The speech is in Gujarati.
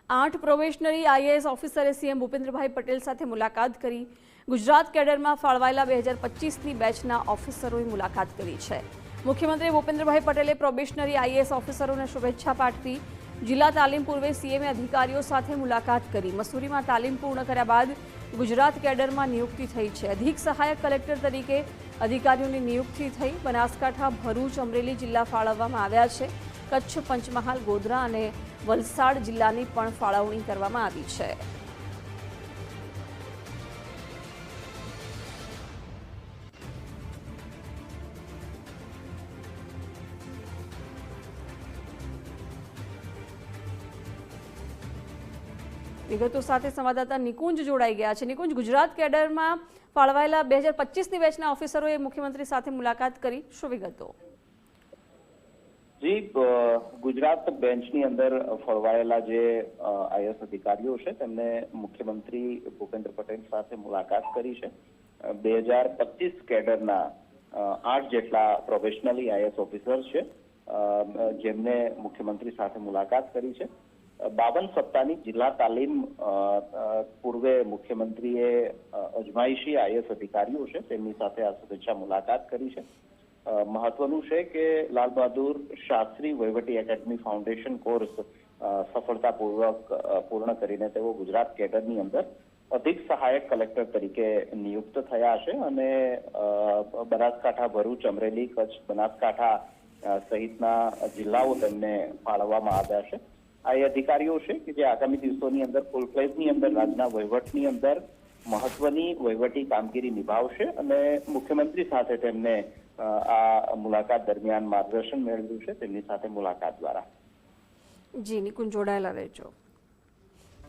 8 પ્રોબેશનરી આઈએએસ ઓફિસરે સીએમ ભૂપેન્દ્રભાઈ પટેલ સાથે મુલાકાત કરી. ગુજરાત કેડરમાં ફાળવાયેલા 2025ની બેચના ઓફિસરોએ મુલાકાત કરી છે. મુખ્યમંત્રી ભૂપેન્દ્રભાઈ પટેલે પ્રોબેશનરી આઈએએસ ઓફિસરોને શુભેચ્છા પાઠવી. જિલ્લા તાલીમ પૂર્વે સીએમએ અધિકારીઓ સાથે મુલાકાત કરી. મસૂરીમાં તાલીમ પૂર્ણ કર્યા બાદ ગુજરાત કેડરમાં નિયુક્તિ થઈ છે. અધિક સહાયક કલેક્ટર તરીકે અધિકારીઓની નિયુક્તિ થઈ. બનાસકાંઠા, ભરૂચ, અમરેલી જિલ્લા ફાળવવામાં આવ્યા છે. કચ્છ, પંચમહાલ, ગોધરા અને વલસાડ જિલ્લાની પણ ફાળવણી કરવામાં આવી છે. વિગતો સાથે સંવાદદાતા નિકુંજ જોડાઈ ગયા છે. નિકુંજ, ગુજરાત કેડરમાં ફાળવાયેલા 2025ની બેચના ઓફિસરોએ મુખ્યમંત્રી સાથે મુલાકાત કરી. શું વિગતો? જી, ગુજરાત બેન્ચની અંદર ફળવાયેલા જે આઈએએસ અધિકારીઓ છે તેમને મુખ્યમંત્રી ભૂપેન્દ્ર પટેલ સાથે મુલાકાત કરી છે. 2025 કેડરના 8 જેટલા પ્રોફેશનલી આઈએએસ ઓફિસર છે જેમને મુખ્યમંત્રી સાથે મુલાકાત કરી છે. 52 સપ્તાહની જિલ્લા તાલીમ પૂર્વે મુખ્યમંત્રીએ અજમાયશી આઈએએસ અધિકારીઓ છે તેમની સાથે આ શુભેચ્છા મુલાકાત કરી છે. મહત્વનું છે કે લાલ બહાદુર શાસ્ત્રી વહીવટી એકેડમી ફાઉન્ડેશન કોર્સ સફળતાપૂર્વક પૂર્ણ કરીને તેઓ ગુજરાત કેડરની અંદર અધિક સહાયક કલેક્ટર તરીકે નિયુક્ત થયા છે અને બનાસકાંઠા, ભરૂચ, અમરેલી, કચ્છ, બનાસકાંઠા સહિતના જિલ્લાઓ તેમને ફાળવવામાં આવ્યા છે. આ એ અધિકારીઓ છે કે જે આગામી દિવસોની અંદર ફૂલ ફ્લેજની અંદર રાજ્યના વહીવટની અંદર મહત્વની વહીવટી કામગીરી નિભાવશે અને મુખ્યમંત્રી સાથે તેમને આ મુલાકાત દરમિયાન માર્ગદર્શન મેળવ્યું છે તેમની સાથે મુલાકાત દ્વારા. જી નિકુંજ, જોડાયેલા રહેજો.